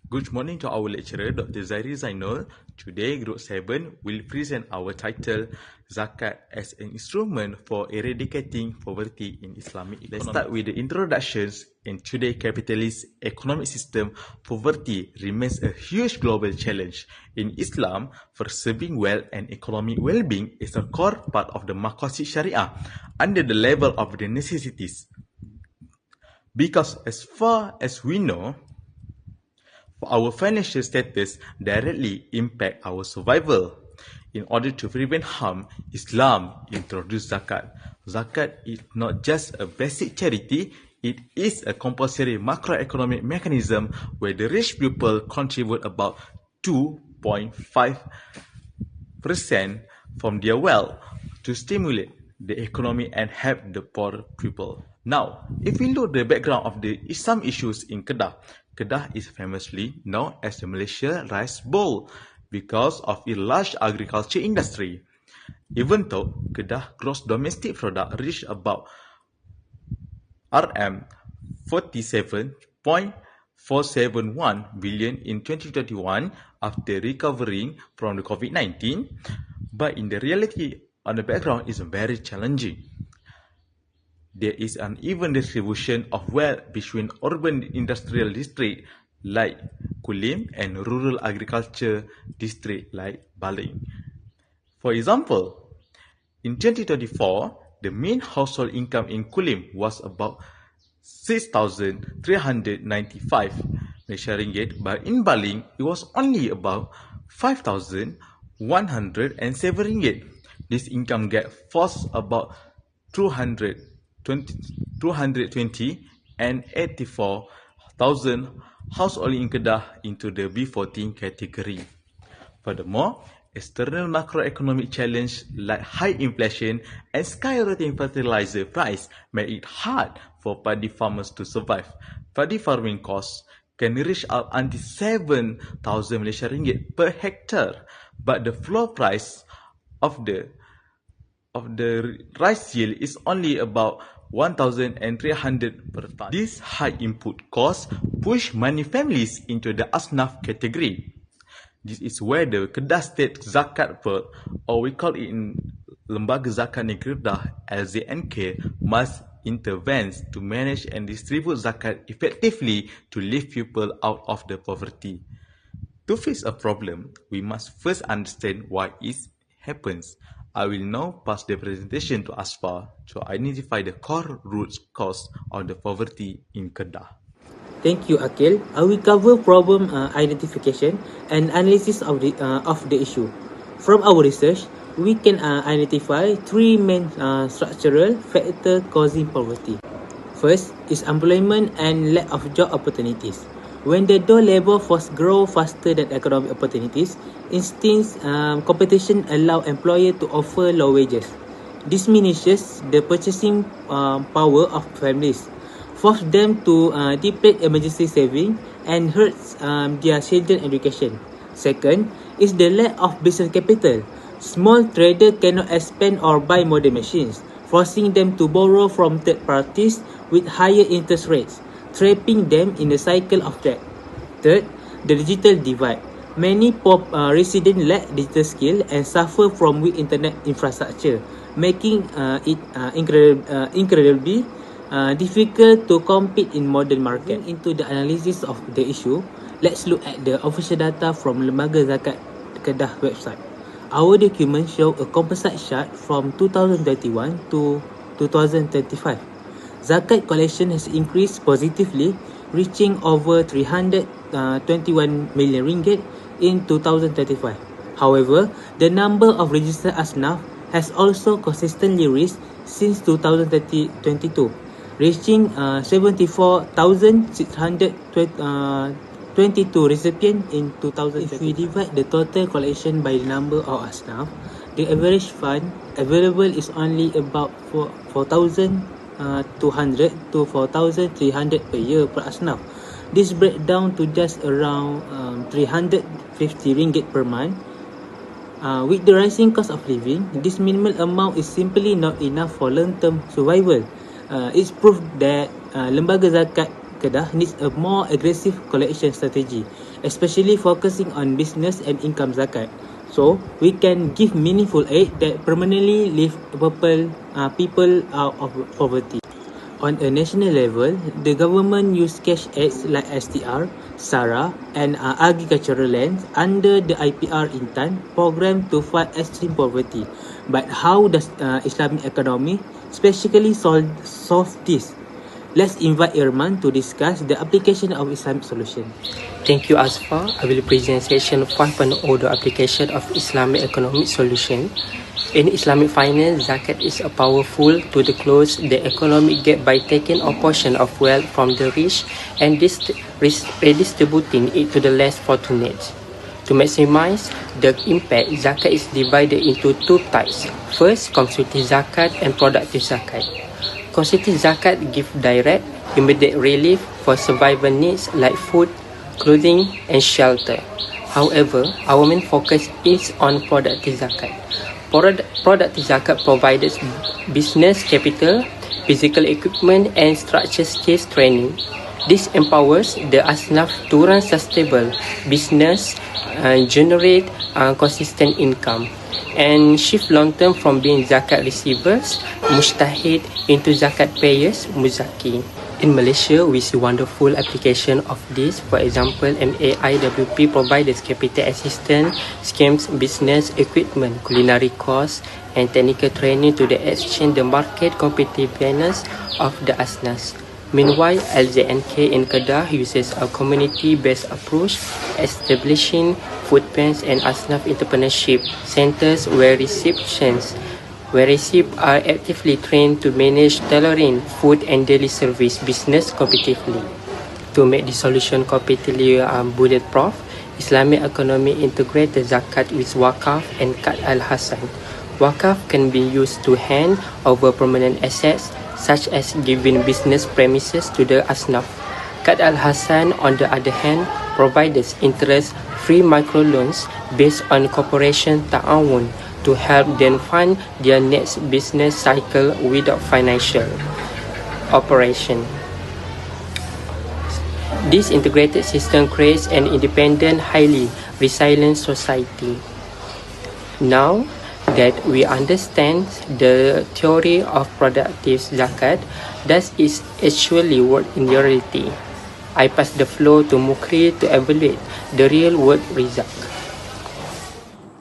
Good morning to our lecturer, Dr. Zairi Zainul. Today, Group 7 will present our title, Zakat as an Instrument for Eradicating Poverty in Islamic Economy. Let's start with the introductions. In today's capitalist economic system, poverty remains a huge global challenge. In Islam, preserving wealth and economic well-being is a core part of the Maqasid Sharia under the level of the necessities. Because as far as we know, our financial status directly impact our survival. In order to prevent harm, Islam introduced zakat. Zakat is not just a basic charity, it is a compulsory macroeconomic mechanism where the rich people contribute about 2.5% from their wealth to stimulate the economy and help the poor people. Now, if we look at the background of some issues in Kedah, Kedah is famously known as the Malaysia Rice Bowl because of its large agriculture industry. Even though Kedah gross domestic product reached about RM 47.471 billion in 2021 after recovering from the COVID-19, but in the reality on the background is very challenging. There is an uneven distribution of wealth between urban industrial districts like Kulim and rural agriculture districts like Baling. For example, in 2024, the mean household income in Kulim was about 6,395 Malaysia ringgit, but in Baling, it was only about 5,107 ringgit. This income gap falls about 220 and 84,000 households in Kedah into the B14 category. Furthermore, external macroeconomic challenges like high inflation and skyrocketing fertilizer price make it hard for paddy farmers to survive. Paddy farming costs can reach up until 7,000 Malaysia ringgit per hectare, but the floor price of the rice yield is only about 1,300 per ton. This high input cost push many families into the asnaf category. This is where the Kedah State Zakat Board, or we call it in Lembaga Zakat Negeri Kedah, LZNK, must intervene to manage and distribute zakat effectively to lift people out of the poverty. To fix a problem, we must first understand why it happens. I will now pass the presentation to AZFAR to identify the core root cause of the poverty in Kedah. Thank you, AQIL. I will cover problem identification and analysis of the issue. From our research, we can identify three main structural factors causing poverty. First is employment and lack of job opportunities. When the labor force grow faster than economic opportunities, instance competition allow employer to offer low wages. This diminishes the purchasing power of families, force them to deplete emergency saving, and hurts their children education. Second is the lack of business capital. Small traders cannot expand or buy modern machines, forcing them to borrow from third parties with higher interest rates, trapping them in a cycle of debt. Third, the digital divide. Many poor residents lack digital skill and suffer from weak internet infrastructure, making it incredibly difficult to compete in modern market. Into the analysis of the issue, let's look at the official data from Lembaga Zakat Kedah website. Our documents show a composite chart from 2021 to 2035. Zakat collection has increased positively, reaching over 321 million ringgit in 2035. However, the number of registered asnaf has also consistently risen since 2022, reaching 74,622 recipients in 2030. If we divide the total collection by the number of asnaf, the average fund available is only about 4,200 to 4,300 per year per asnaf. This breaks down to just around 350 ringgit per month. With the rising cost of living, this minimal amount is simply not enough for long-term survival. It's proof that Lembaga Zakat Kedah needs a more aggressive collection strategy, especially focusing on business and income zakat. So, we can give meaningful aid that permanently lift people out of poverty. On a national level, the government used cash aids like STR, SARA, and agricultural lands under the IPR Intan program to fight extreme poverty. But how does Islamic economy specifically solve this? Let's invite IRMAN to discuss the application of Islamic solution. Thank you, AZFAR. I will present section 5.0, the application of Islamic economic solution. In Islamic finance, zakat is a powerful to close the economic gap by taking a portion of wealth from the rich and redistributing it to the less fortunate. To maximize the impact, zakat is divided into two types. First, constitutive zakat and productive zakat. Constitutive zakat give direct, immediate relief for survival needs like food, clothing, and shelter. However, our main focus is on productive zakat. Productive zakat provides business capital, physical equipment, and structured skills training. This empowers the asnaf to run sustainable business, generate consistent income, and shift long-term from being zakat receivers, mustahid, into zakat payers, muzaki. In Malaysia, we see wonderful application of this. For example, MAIWP provides capital assistance schemes, business equipment, culinary course, and technical training to the exchange the market competitiveness of the asnas. Meanwhile, LZNK in Kedah uses a community-based approach, establishing food banks and asnaf entrepreneurship centers where recipients are actively trained to manage tailoring, food and daily service business competitively. To make the solution competitively bulletproof, Islamic economy integrated zakat with wakaf and qad al-HASSAN. Wakaf can be used to hand over permanent assets, such as giving business premises to the asnaf. Qad al-HASSAN, on the other hand, provides interest-free microloans based on cooperation ta'awun to help them fund their next business cycle without financial operation. This integrated system creates an independent, highly resilient society. Now that we understand the theory of productive zakat, does it actually work in reality? I pass the floor to MUQRI to evaluate the real-world result.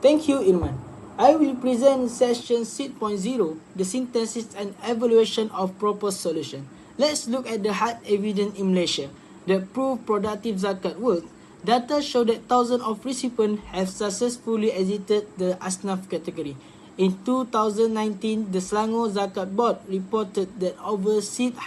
Thank you, IRMAN. I will present section 6.0, the synthesis and evaluation of proposed solution. Let's look at the hard evidence in Malaysia that prove productive zakat work. Data show that thousands of recipients have successfully exited the asnaf category. In 2019, the Selangor Zakat Board reported that over 6,000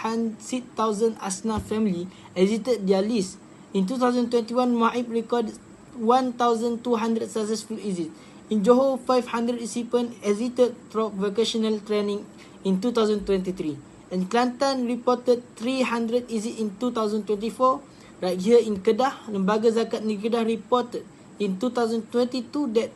asnaf family exited their list. In 2021, MOHD recorded 1,200 successful exits. In Johor, 500 recipients exited through vocational training in 2023. And Kelantan reported 300 exits in 2024. Right here in Kedah, Lembaga Zakat Negeri Kedah reported in 2022 that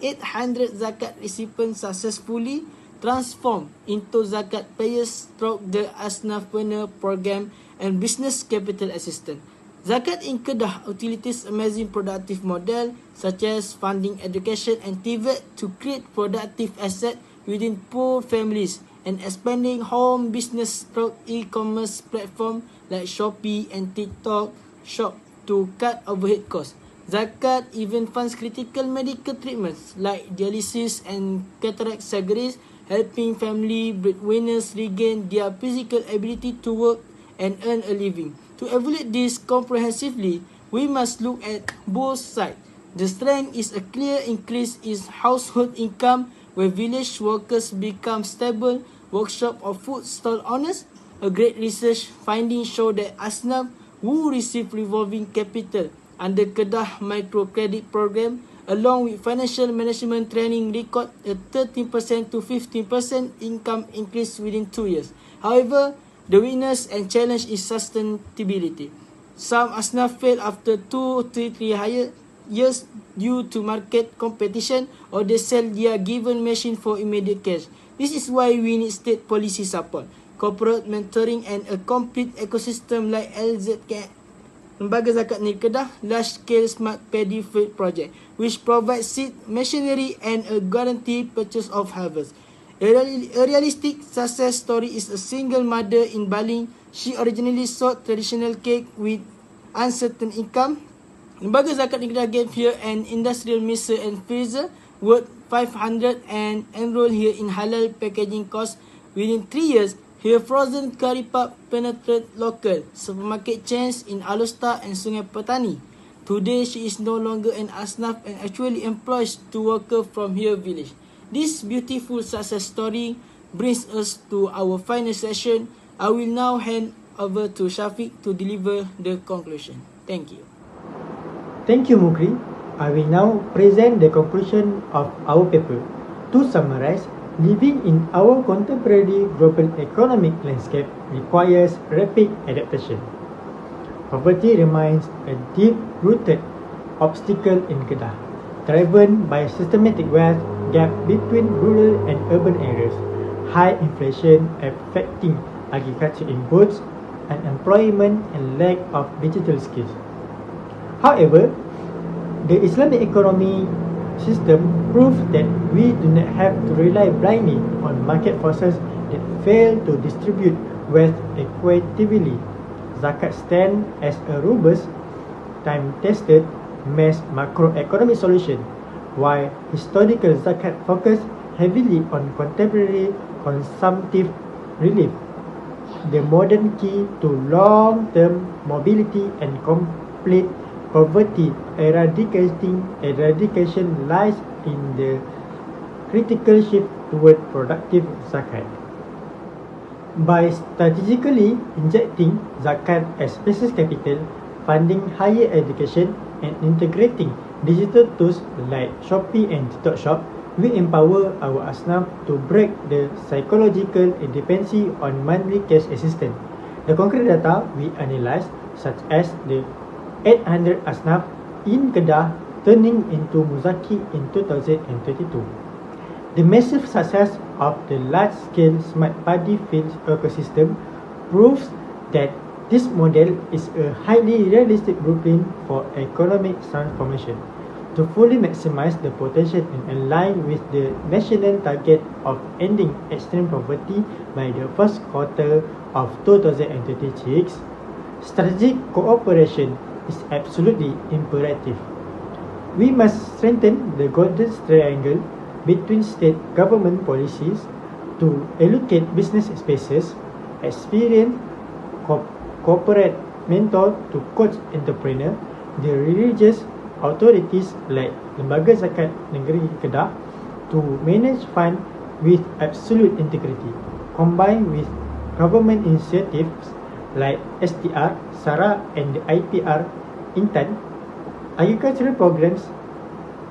800 zakat recipients successfully transformed into zakat payers through the Asnafpreneur program and business capital assistance. Zakat in Kedah utilities amazing productive model such as funding education and pivot to create productive asset within poor families and expanding home business through e-commerce platform like Shopee and TikTok Shop to cut overhead costs. Zakat even funds critical medical treatments like dialysis and cataract surgeries, helping family breadwinners regain their physical ability to work and earn a living. To evaluate this comprehensively, we must look at both sides. The strength is a clear increase in household income where village workers become stable workshop or food stall owners. A great research finding show that asnaf who receive revolving capital under Kedah microcredit program along with financial management training record a 13% to 15% income increase within 2 years. However, the weakness and challenge is sustainability. Some asnaf fail after 2 to 3 years due to market competition or they sell their given machine for immediate cash. This is why we need state policy support. corporate mentoring and a complete ecosystem like LZK, Lembaga Zakat Negeri Kedah, large-scale smart paddy field project, which provides seed, machinery and a guaranteed purchase of harvest. A realistic success story is a single mother in Bali. She originally sold traditional cake with uncertain income. Lembaga Zakat Negeri Kedah gave her an industrial mixer and freezer worth 500 and enrolled her in halal packaging course. Within 3 years, her frozen curry puff penetrated local supermarket chains in Alostar and Sungai Petani. Today, she is no longer an asnaf and actually employs 2 workers from her village. This beautiful success story brings us to our final session. I will now hand over to SYAFIQ to deliver the conclusion. Thank you. Thank you, MUQRI. I will now present the conclusion of our paper. To summarize, living in our contemporary global economic landscape requires rapid adaptation. Poverty remains a deep-rooted obstacle in Kedah, driven by systematic wealth gap between rural and urban areas, high inflation affecting agriculture inputs, unemployment and lack of digital skills. However, the Islamic economy system proves that we do not have to rely blindly on market forces that fail to distribute wealth equitably. Zakat stands as a robust, time-tested, mass macroeconomic solution, while historical zakat focused heavily on contemporary consumptive relief. The modern key to long-term mobility and complete poverty eradication lies in the critical shift toward productive zakat. By strategically injecting zakat as business capital, funding higher education, and integrating digital tools like Shopee and TikTok Shop, we empower our asnaf to break the psychological dependency on monthly cash assistance. The concrete data we analyzed, such as the 800 asnaf in Kedah turning into Muzaki in 2022. The massive success of the large-scale smart paddy field ecosystem proves that this model is a highly realistic blueprint for economic transformation. To fully maximize the potential and align with the national target of ending extreme poverty by the first quarter of 2026, strategic cooperation is absolutely imperative. We must strengthen the golden triangle between state government policies to allocate business spaces, experience corporate mentor to coach entrepreneur, the religious authorities like Lembaga Zakat Negeri Kedah to manage fund with absolute integrity, combined with government initiatives like STR, SARA and the IPR Intan. Agricultural programs,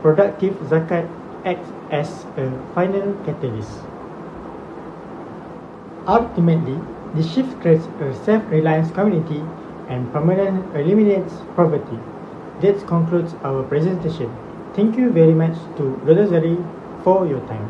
productive zakat acts as a final catalyst. Ultimately, the shift creates a self-reliant community and permanently eliminates poverty. That concludes our presentation. Thank you very much to Dr. Zari for your time.